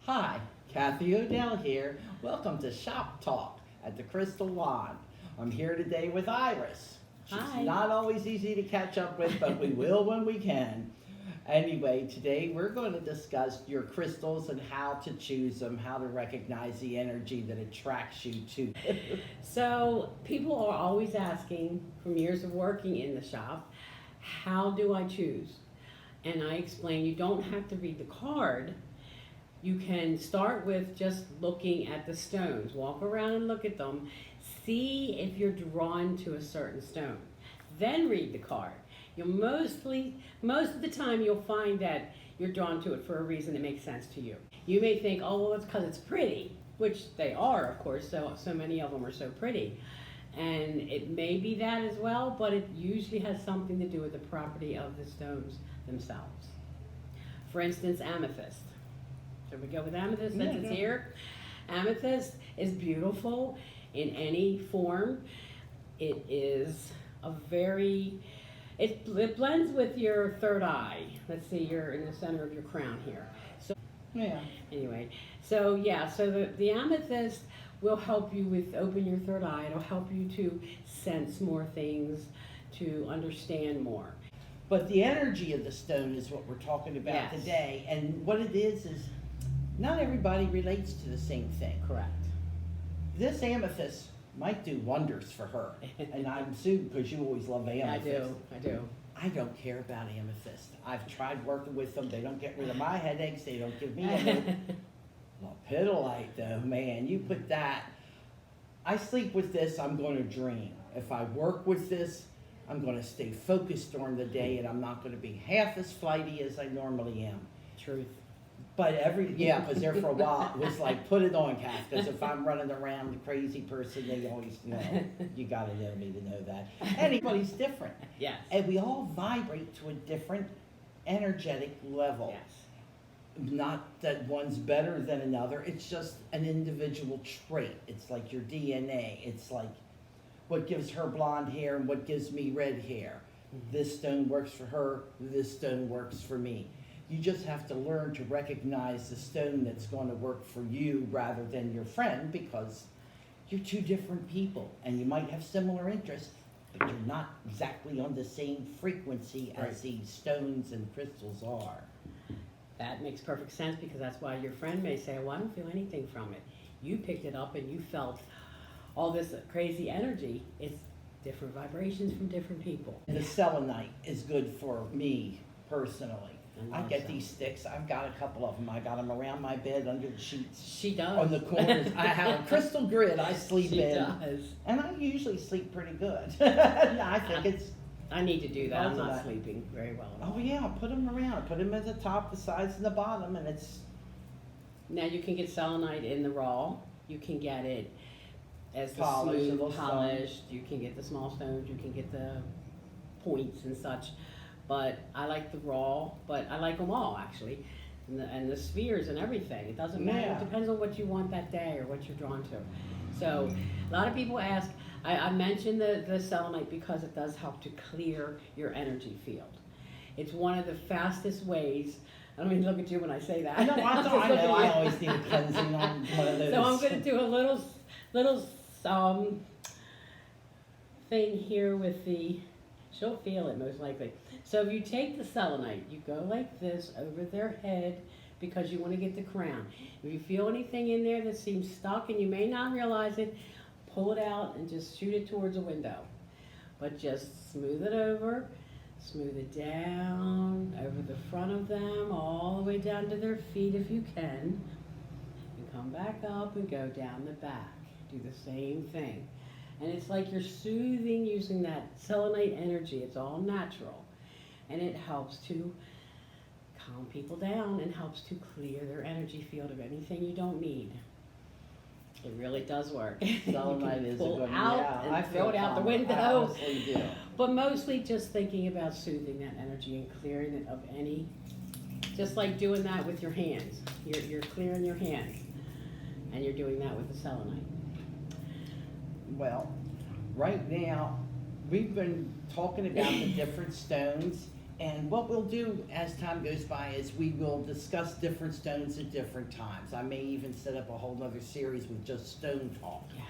Hi, Kathy Odell here. Welcome to Shop Talk at the Crystal Wand. I'm here today with Iris. She's Hi. not always easy to catch up with, but we will when we can. Anyway, today we're going to discuss your crystals and how to choose them, how to recognize the energy that attracts you to them. So people are always asking, from years of working in the shop, how do I choose? And I explain you don't have to read the card. You can start with just looking at the stones. Walk around and look at them. See if you're drawn to a certain stone. Then read the card. Most of the time you'll find that you're drawn to it for a reason that makes sense to you. You may think, oh, well, it's because it's pretty, which they are, of course, so many of them are so pretty. And it may be that as well, but it usually has something to do with the property of the stones themselves. For instance, amethyst. Should we go with amethyst since it's here? Amethyst is beautiful in any form. It is it blends with your third eye. Let's see, you're in the center of your crown here. So Yeah. anyway, so the amethyst will help you with open your third eye. It'll help you to sense more things, to understand more. But the energy of the stone is what we're talking about Yes. today. And what it is not everybody relates to the same thing. Correct. This amethyst might do wonders for her. And I'm sued because you always love amethyst. I do. I don't care about amethyst. I've tried working with them. They don't get rid of my headaches. They don't give me any. Lepidolite though, man, you put that. I sleep with this, I'm going to dream. If I work with this, I'm going to stay focused during the day and I'm not going to be half as flighty as I normally am. Truth. But because there for a while, it was like, put it on, Kath, because if I'm running around the crazy person, they always, you got to know me to know that. Anybody's different. Yes. And we all vibrate to a different energetic level. Yes. Not that one's better than another, it's just an individual trait. It's like your DNA. It's like what gives her blonde hair and what gives me red hair. This stone works for her, this stone works for me. You just have to learn to recognize the stone that's going to work for you rather than your friend, because you're two different people and you might have similar interests, but you're not exactly on the same frequency as these stones and crystals are. That makes perfect sense, because that's why your friend may say, well, I don't feel anything from it. You picked it up and you felt all this crazy energy. It's different vibrations from different people. The selenite is good for me personally. I love get these sticks. I've got a couple of them. I got them around my bed, under the sheets, She does. on the corners. I have a crystal grid I sleep She in. does. And I usually sleep pretty good. I think it's, I need to do that. I'm Lots of not that. sleeping very well at all. oh yeah, put them around. Put them at the top, the sides, and the bottom, and it's, Now you can get selenite in the raw. You can get it as the Polished, a smooth, little polished. You can get the small stones. You can get the points and such. But I like the raw. But I like them all actually, and the spheres and everything. It doesn't matter. Yeah. It depends on what you want that day or what you're drawn to. So a lot of people ask. I mentioned the selenite because it does help to clear your energy field. It's one of the fastest ways. I don't mean to look at you when I say that. I know, I'm just looking at I you. always need a cleansing on one of those. So I'm going to do a little thing here with the, she'll feel it most likely. So if you take the selenite, you go like this over their head because you want to get the crown. If you feel anything in there that seems stuck and you may not realize it, pull it out and just shoot it towards a window. But just smooth it over, smooth it down over the front of them, all the way down to their feet if you can. And come back up and go down the back. Do the same thing. And it's like you're soothing using that selenite energy. It's all natural. And it helps to calm people down and helps to clear their energy field of anything you don't need. It really does work. Selenite is a pull good one. out Yeah, and throw it out the calmer. I window. honestly do. But mostly just thinking about soothing that energy and clearing it of any, just like doing that with your hands. You're clearing your hands, and you're doing that with the selenite. Well, right now, we've been talking about the different stones And what we'll do as time goes by is we will discuss different stones at different times. I may even set up a whole other series with just stone talk. Yes.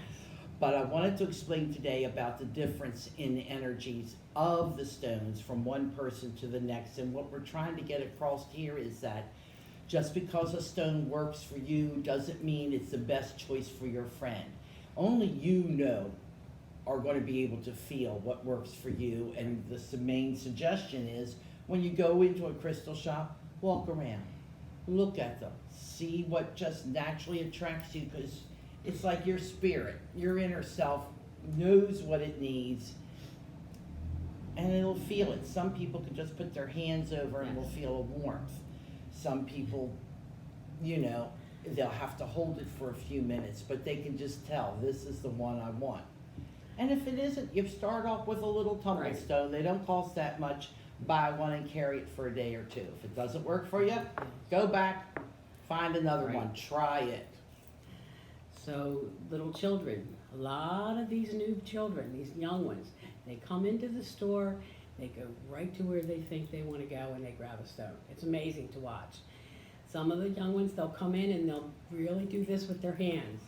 But I wanted to explain today about the difference in the energies of the stones from one person to the next. And what we're trying to get across here is that just because a stone works for you doesn't mean it's the best choice for your friend. Only you know are going to be able to feel what works for you. And the main suggestion is when you go into a crystal shop, walk around, look at them, see what just naturally attracts you, because it's like your spirit, your inner self knows what it needs and it'll feel it. Some people can just put their hands over and will feel a warmth. Some people, you know, they'll have to hold it for a few minutes, but they can just tell this is the one I want. And if it isn't, you start off with a little tumble stone. They don't cost that much. Buy one and carry it for a day or two. If it doesn't work for you, go back, find another one, try it. So little children, a lot of these new children, these young ones, they come into the store, they go right to where they think they want to go and they grab a stone. It's amazing to watch. Some of the young ones, they'll come in and they'll really do this with their hands.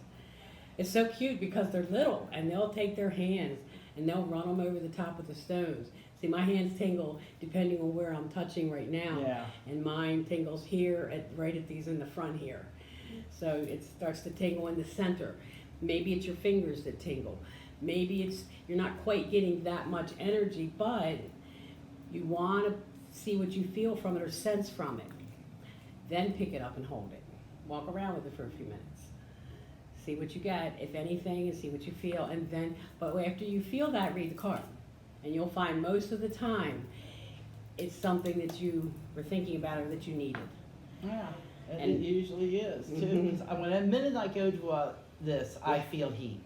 It's so cute because they're little and they'll take their hands and they'll run them over the top of the stones. See, my hands tingle depending on where I'm touching right now. Yeah. And mine tingles here, right at these in the front here. So it starts to tingle in the center. Maybe it's your fingers that tingle. Maybe it's you're not quite getting that much energy, but you want to see what you feel from it or sense from it. Then pick it up and hold it. Walk around with it for a few minutes. See what you get, if anything, and see what you feel. And then, but after you feel that, read the card. And you'll find most of the time it's something that you were thinking about or that you needed. Yeah. And it usually is too. 'Cause when the minute I go to this, I feel heat.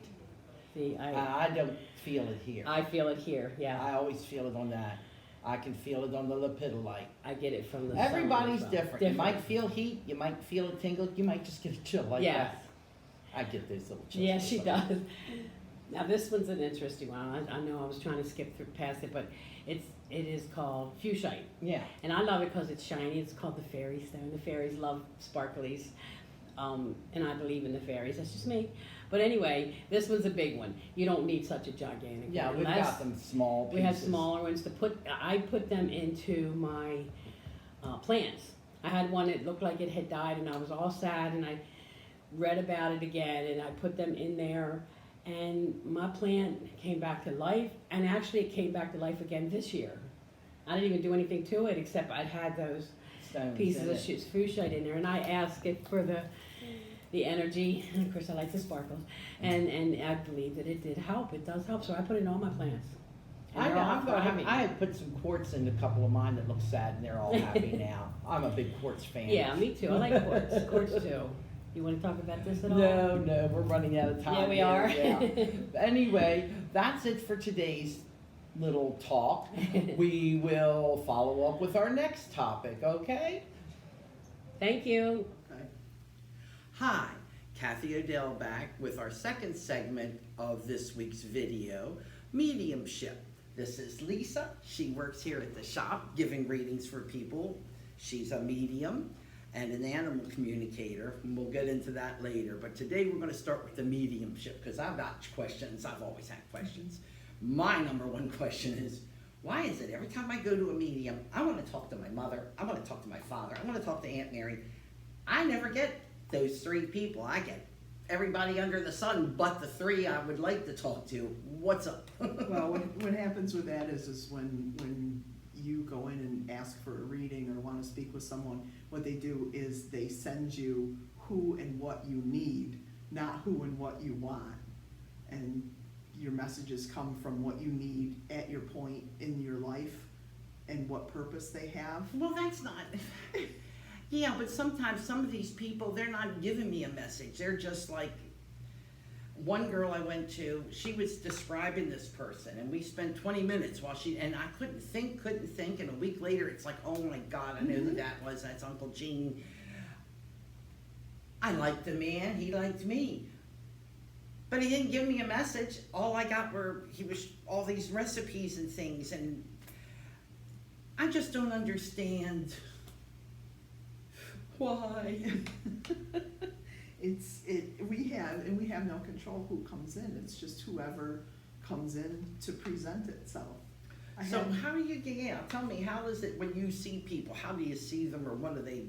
See, I don't feel it here. I feel it here, yeah. I always feel it on that. I can feel it on the lepidolite. I get it from the Everybody's sun as well. different. You might feel heat, you might feel it tingle, you might just get a chill like Yes. that. I get those little chills. Yeah, she does. Now this one's an interesting one. I know I was trying to skip through past it, but it is called fuchsite. Yeah. And I love it because it's shiny. It's called the fairy stone. The fairies love sparklies. And I believe in the fairies. That's just me. But anyway, this one's a big one. You don't need such a gigantic Yeah, one. we've got them small pieces. We have smaller ones to put. I put them into my plants. I had one that looked like it had died, and I was all sad, and I read about it again, and I put them in there, and my plant came back to life, and actually it came back to life again this year. I didn't even do anything to it except I'd had those Stones pieces in of it. fuchsite in there, and I asked it for the energy, and of course I like the sparkles, and I believe that it did help. It does help, so I put it in all my plants. And they're all thriving. I had put some quartz in a couple of mine that look sad, and they're all happy now. I'm a big quartz fan. Yeah, me too. I like quartz. Quartz too. You want to talk about this at all? No, we're running out of time. Yeah, we here, are. Yeah. Anyway, that's it for today's little talk. We will follow up with our next topic, okay? Thank you. Okay. Hi, Kathy Odell back with our second segment of this week's video, mediumship. This is Lisa. She works here at the shop giving readings for people. She's a medium and an animal communicator, and we'll get into that later. But today we're going to start with the mediumship because I've got questions. I've always had questions. My number one question is, why is it every time I go to a medium, I want to talk to my mother, I want to talk to my father, I want to talk to Aunt Mary. I never get those three people. I get everybody under the sun but the three I would like to talk to. What's up? Well, what happens with that is when you go in and ask for a reading or want to speak with someone, what they do is they send you who and what you need, not who and what you want. And your messages come from what you need at your point in your life and what purpose they have. Well, that's not... Yeah, but sometimes some of these people, they're not giving me a message. They're just like... One girl I went to, she was describing this person, and we spent 20 minutes while she... And I couldn't think, and a week later, it's like, oh my God, I know who that was. That's Uncle Gene. I liked the man. He liked me. But he didn't give me a message. All I got were all these recipes and things, and I just don't understand why. We have no control who comes in, it's just whoever comes in to present itself. So how do you get out? Tell me, how is it when you see people? How do you see them, or what are they?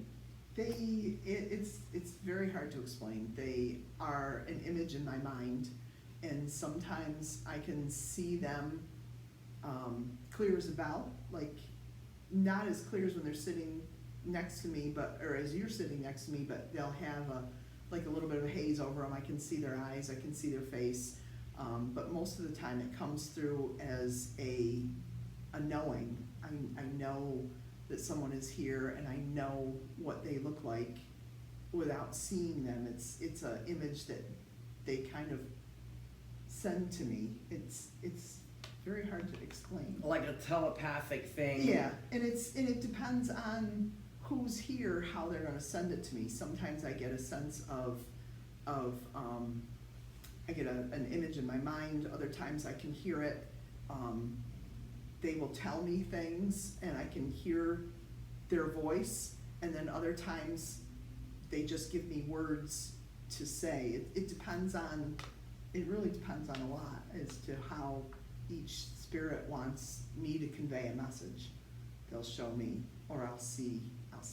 It's very hard to explain. They are an image in my mind, and sometimes I can see them clear as a bell, like not as clear as when they're sitting next to me, or as you're sitting next to me, but they'll have like a little bit of a haze over them. I can see their eyes, I can see their face, but most of the time it comes through as a knowing. I know that someone is here, and I know what they look like without seeing them. It's an image that they kind of send to me. It's very hard to explain. Like a telepathic thing? Yeah, and it depends on who's here, how they're gonna send it to me. Sometimes I get a sense of I get an image in my mind. Other times I can hear it. They will tell me things, and I can hear their voice, and then other times they just give me words to say. It really depends on a lot as to how each spirit wants me to convey a message. They'll show me, or I'll see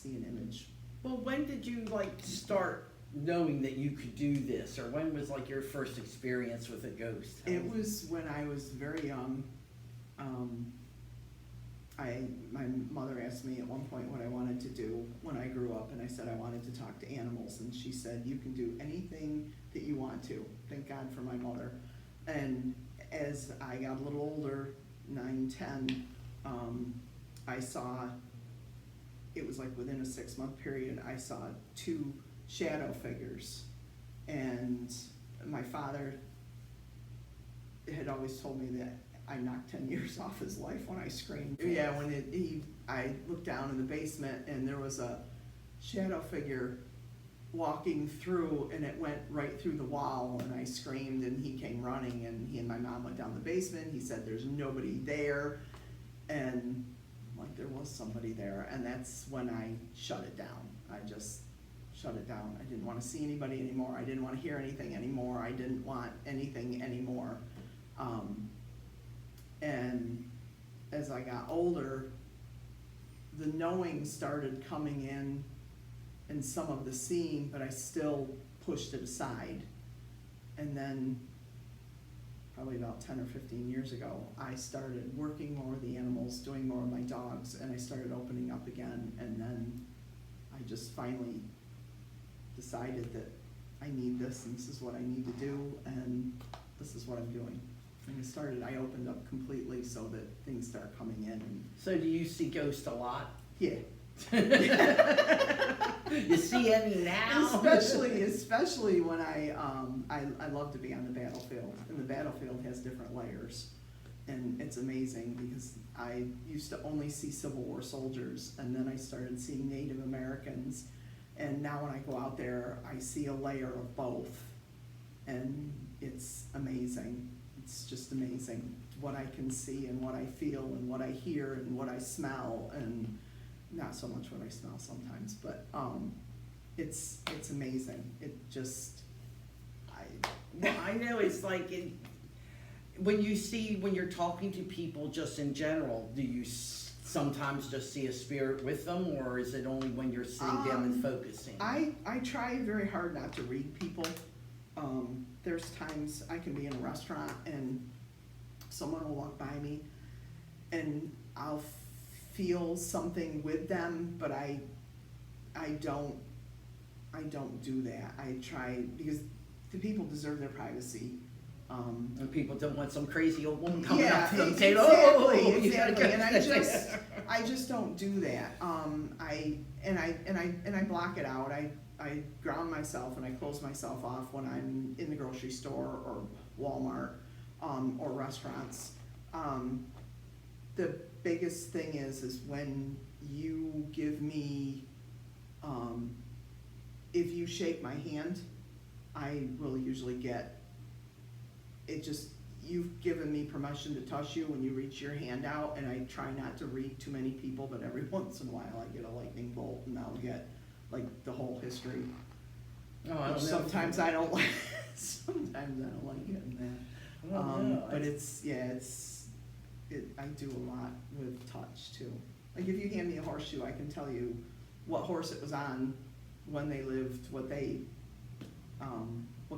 an image. Well, when did you start knowing that you could do this, or when was your first experience with a ghost? It was when I was very young. My mother asked me at one point what I wanted to do when I grew up, and I said I wanted to talk to animals, and she said, you can do anything that you want to. Thank God for my mother. And as I got a little older, 9, 10, I saw, it was within a 6-month period, I saw 2 shadow figures. And my father had always told me that I knocked 10 years off his life when I screamed. Yeah, I looked down in the basement, and there was a shadow figure walking through, and it went right through the wall, and I screamed, and he came running, and he and my mom went down the basement. He said there's nobody there, and there was somebody there, and that's when I shut it down. I just shut it down. I didn't want to see anybody anymore. I didn't want to hear anything anymore. I didn't want anything anymore. And as I got older, the knowing started coming in and some of the seeing, but I still pushed it aside. And then probably about 10 or 15 years ago, I started working more with the animals, doing more with my dogs, and I started opening up again. And then I just finally decided that I need this, and this is what I need to do, and this is what I'm doing. And I opened up completely so that things start coming in. And so do you see ghosts a lot? yeah. You see any now? Especially when I love to be on the battlefield, and the battlefield has different layers, and it's amazing because I used to only see Civil War soldiers, and then I started seeing Native Americans, and now when I go out there, I see a layer of both, and it's amazing. It's just amazing what I can see and what I feel and what I hear and what I smell, and not so much what I smell sometimes, but it's amazing. It just, Well, I know it's when you're talking to people just in general, do you sometimes just see a spirit with them, or is it only when you're sitting down and focusing? I try very hard not to read people. There's times I can be in a restaurant and someone will walk by me and I'll feel something with them, but I don't do that. I try, because the people deserve their privacy. And people don't want some crazy old woman coming Yeah, up to them exactly, saying, "Oh, exactly. And I just don't do that. I block it out. I ground myself and I close myself off when I'm in the grocery store or Walmart or restaurants. The biggest thing is when you give me, if you shake my hand, I will usually get, it just, you've given me permission to touch you when you reach your hand out, and I try not to read too many people, but every once in a while I get a lightning bolt and I'll get like the whole history. Oh, I don't know. Sometimes I don't like, sometimes I don't like getting that. I don't know. But I do a lot with touch too. Like if you hand me a horseshoe, I can tell you what horse it was on, when they lived, what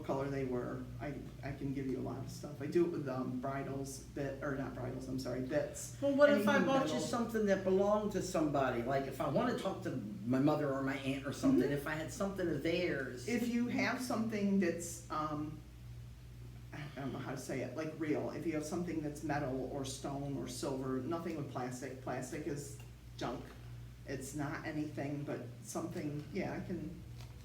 color they were. I can give you a lot of stuff. I do it with bridles, bits. Well, what if I Anything bought you that'll- something that belonged to somebody? Like if I want to talk to my mother or my aunt or something, Mhm. if I had something of theirs. If you have something that's, I don't know how to say it, like real, if you have something that's metal or stone or silver, nothing with plastic. Plastic is junk. It's not anything but something, yeah, I can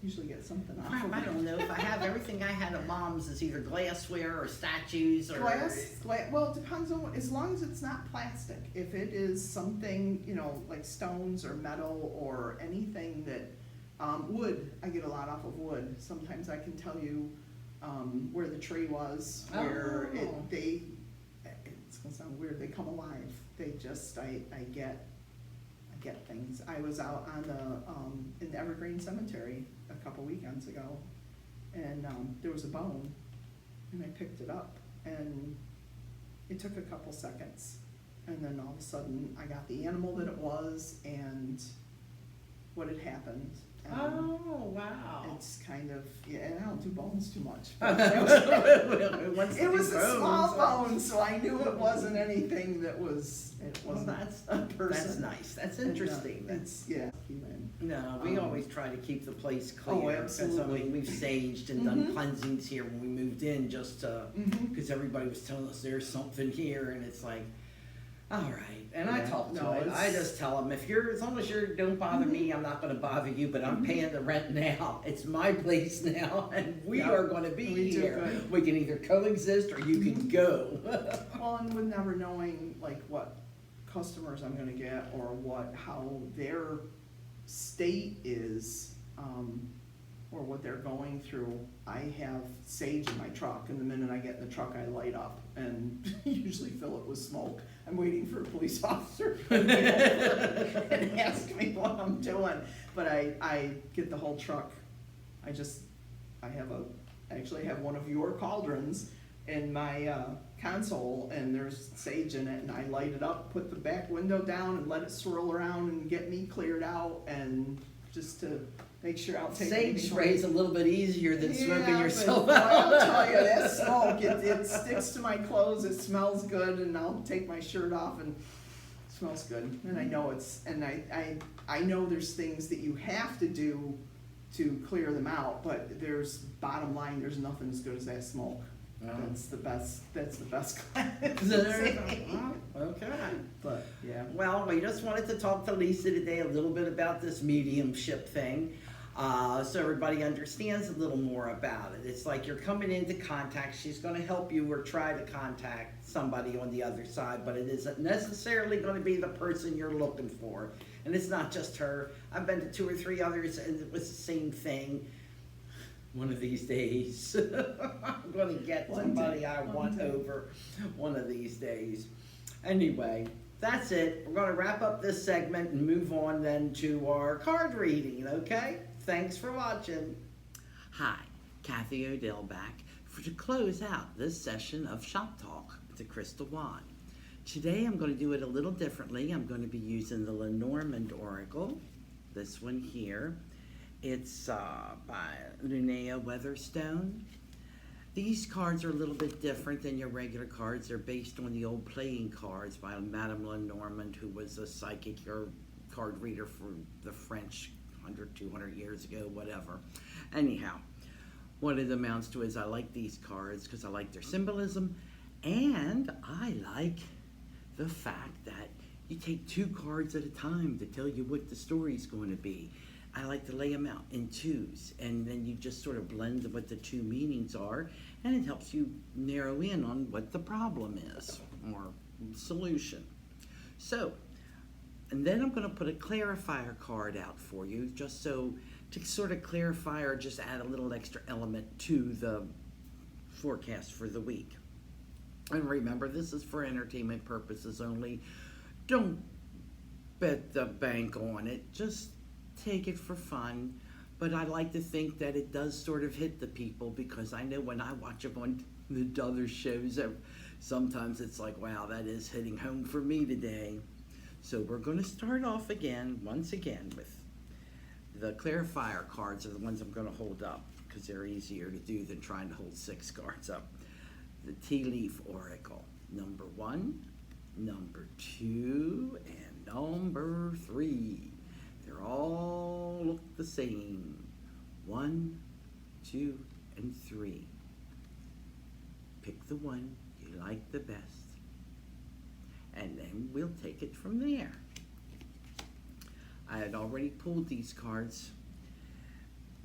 usually get something off Crap, of I it. don't know. If I have everything I had at mom's is either glassware or statues or Glass, well, it depends on as long as it's not plastic. If it is something, like stones or metal or anything that, wood, I get a lot off of wood. Sometimes I can tell you, where the tree was, where Oh. it's gonna sound weird, they come alive. They just, I get things. I was out on in the Evergreen Cemetery a couple weekends ago, and, there was a bone, and I picked it up, and it took a couple seconds, and then all of a sudden, I got the animal that it was, and what had happened. And Oh, wow. it's kind of, yeah, and I don't do bones too much. What's It was the a small bones? bone, so I knew it wasn't anything that was, it Well, wasn't that's a person. That's nice. That's And, interesting. It's, yeah, human. No, we Um, always try to keep the place Oh, clear. 'Cause, absolutely. I mean, we've saged and done Mhm. cleansings here when we moved in just to, Mhm. because everybody was telling us there's something here, and it's like, all right. And I Yeah, talk to no, it. I it's- just tell them, as long as you don't bother me, I'm not going to bother you. But I'm Mhm. paying the rent now. It's my place now, and we Yep, are going to be we do here. good. We can either coexist or you can go. Well, and with never knowing like what customers I'm gonna get or how their state is, or what they're going through, I have sage in my truck, and the minute I get in the truck, I light up and usually fill it with smoke. I'm waiting for a police officer to pull me over and ask me what I'm doing, but I get the whole truck. I actually have one of your cauldrons in my console, and there's sage in it, and I light it up, put the back window down, and let it swirl around and get me cleared out, and just to make sure I'll take Sage anything home. spray's a little bit easier than smoking Yeah, yourself but out. I'll tell you, that smoke, it sticks to my clothes, it smells good, and I'll take my shirt off, and it smells good. And I know I know there's things that you have to do to clear them out, but bottom line, there's nothing as good as that smoke. That's the best cleansing. Okay. But, yeah. Well, we just wanted to talk to Lisa today a little bit about this mediumship thing, so everybody understands a little more about it. It's like you're coming into contact. She's going to help you or try to contact somebody on the other side, but it isn't necessarily going to be the person you're looking for. And it's not just her. I've been to 2 or 3 others, and it was the same thing. One of these days, I'm going to get somebody I want over one of these days. Anyway, that's it. We're going to wrap up this segment and move on then to our card reading, okay? Thanks for watching. Hi, Kathy Odell back to close out this session of Shop Talk with the Crystal Wand. Today I'm going to do it a little differently. I'm going to be using the Lenormand Oracle, this one here. It's by Linnea Weatherstone. These cards are a little bit different than your regular cards. They're based on the old playing cards by Madame Lenormand, who was a psychic or card reader for the French 100, 200 years ago, whatever. Anyhow, what it amounts to is I like these cards because I like their symbolism, and I like the fact that you take 2 cards at a time to tell you what the story's going to be. I like to lay them out in 2s, and then you just sort of blend what the 2 meanings are, and it helps you narrow in on what the problem is, or solution. So, and then I'm going to put a clarifier card out for you, just so to sort of clarify or just add a little extra element to the forecast for the week. And remember, this is for entertainment purposes only. Don't bet the bank on it. Just take it for fun. But I like to think that it does sort of hit the people, because I know when I watch them on the other shows, sometimes it's like, wow, that is hitting home for me today. So we're going to start off once again, with the clarifier cards are the ones I'm going to hold up, because they're easier to do than trying to hold 6 cards up. The Tea Leaf Oracle, number 1, number 2, and number 3. They're all look the same. 1, 2, and 3. Pick the one you like the best, and then we'll take it from there. I had already pulled these cards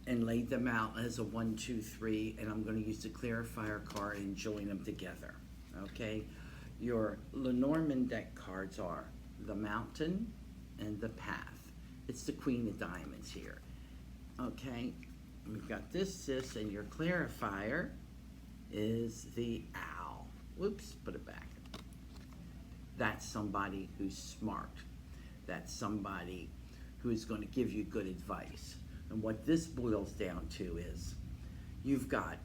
and laid them out as a 1, 2, 3, and I'm going to use the clarifier card and join them together. Okay? Your Lenormand deck cards are the Mountain and the Path. It's the Queen of Diamonds here. Okay? We've got this, and your clarifier is the Owl. Whoops, put it back. That's somebody who's smart. That's somebody who's going to give you good advice. And what this boils down to is, you've got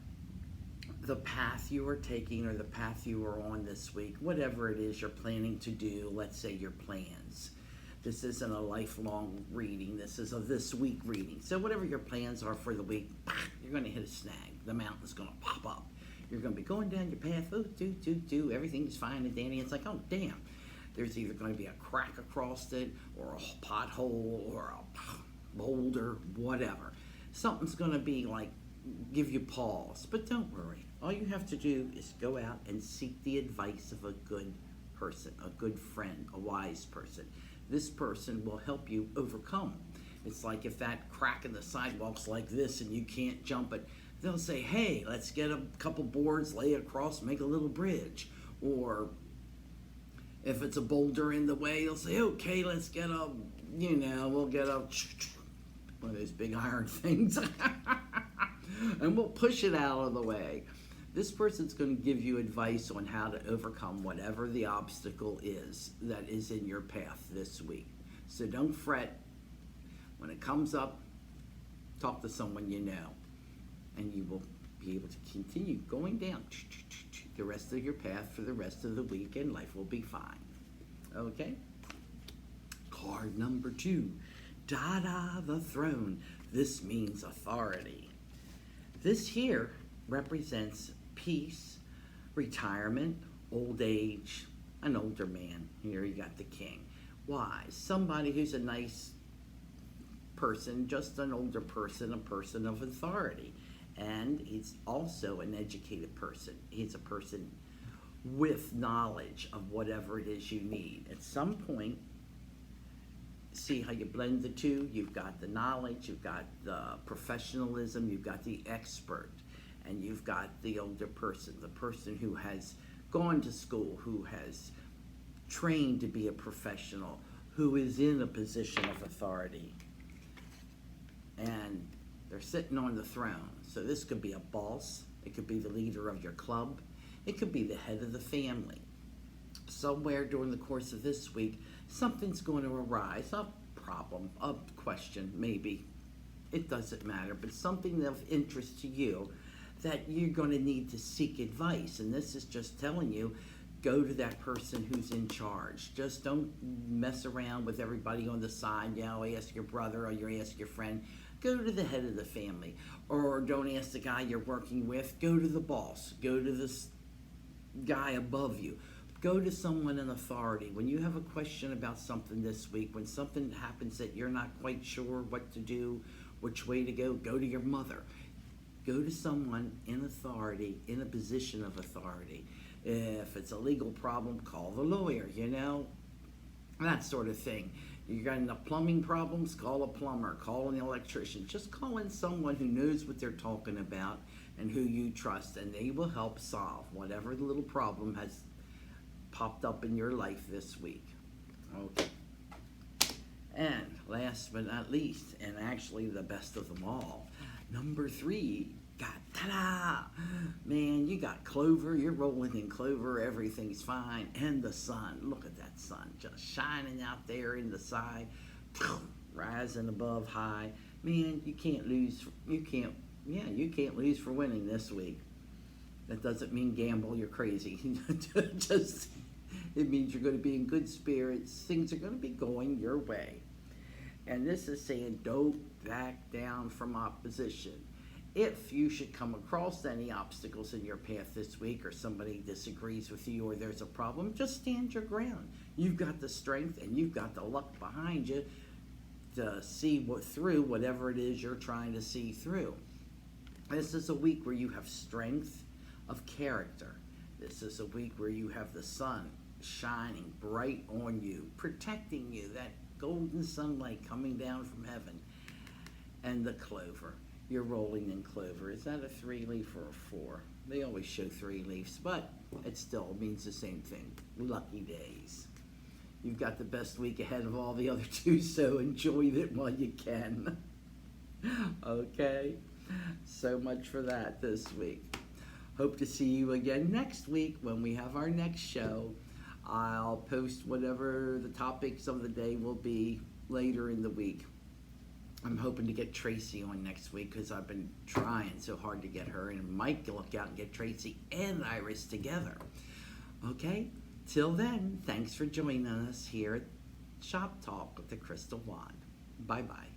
the path you are taking, or the path you are on this week, whatever it is you're planning to do. Let's say your plans. This isn't a lifelong reading. This is a this week reading. So whatever your plans are for the week, you're going to hit a snag. The mountain's going to pop up. You're going to be going down your path. Oh, everything's fine and dandy. It's like, oh, damn. There's either going to be a crack across it, or a pothole, or a boulder, whatever. Something's going to be like, give you pause. But don't worry. All you have to do is go out and seek the advice of a good person, a good friend, a wise person. This person will help you overcome. It's like if that crack in the sidewalk's like this and you can't jump it, they'll say, hey, let's get a couple boards, lay it across, make a little bridge. Or if it's a boulder in the way, they'll say, okay, let's get we'll get one of those big iron things and we'll push it out of the way. This person's going to give you advice on how to overcome whatever the obstacle is that is in your path this week. So don't fret. When it comes up, talk to someone you know, and you will be able to continue going down the rest of your path for the rest of the week, and life will be fine. Okay? Card number 2, Dada the Throne. This means authority. This here represents peace, retirement, old age, an older man. Here you got the king. Why? Somebody who's a nice person, just an older person, a person of authority. And he's also an educated person. He's a person with knowledge of whatever it is you need. At some point, see how you blend the two? You've got the knowledge, you've got the professionalism, you've got the expert, and you've got the older person, the person who has gone to school, who has trained to be a professional, who is in a position of authority. And they're sitting on the throne. So this could be a boss, it could be the leader of your club, it could be the head of the family. Somewhere during the course of this week, something's going to arise, a problem, a question, maybe. It doesn't matter, but something of interest to you that you're going to need to seek advice. And this is just telling you, go to that person who's in charge. Just don't mess around with everybody on the side. Ask your brother or you ask your friend. Go to the head of the family. Or don't ask the guy you're working with. Go to the boss. Go to this guy above you. Go to someone in authority. When you have a question about something this week, when something happens that you're not quite sure what to do, which way to go to your mother. Go to someone in authority, in a position of authority. If it's a legal problem, call the lawyer, that sort of thing. You got enough plumbing problems, call a plumber, call an electrician. Just call in someone who knows what they're talking about and who you trust, and they will help solve whatever the little problem has popped up in your life this week. Okay. And last but not least, and actually the best of them all, number 3 got, ta-da! Man, you got clover, you're rolling in clover, everything's fine. And the sun, look at that sun just shining out there in the side, rising above high. Man, you can't lose for winning this week. That doesn't mean gamble, you're crazy. Just, it means you're going to be in good spirits. Things are going to be going your way. And this is saying don't back down from opposition. If you should come across any obstacles in your path this week, or somebody disagrees with you, or there's a problem, just stand your ground. You've got the strength and you've got the luck behind you to see through whatever it is you're trying to see through. This is a week where you have strength of character. This is a week where you have the sun shining bright on you, protecting you, that golden sunlight coming down from heaven. And the clover. You're rolling in clover. Is that a 3-leaf or a 4? They always show 3 leaves, but it still means the same thing. Lucky days. You've got the best week ahead of all the other 2, so enjoy it while you can. Okay? So much for that this week. Hope to see you again next week when we have our next show. I'll post whatever the topics of the day will be later in the week. I'm hoping to get Tracy on next week because I've been trying so hard to get her, and Mike to look out and get Tracy and Iris together. Okay? Till then, thanks for joining us here at Shop Talk with the Crystal Wand. Bye-bye.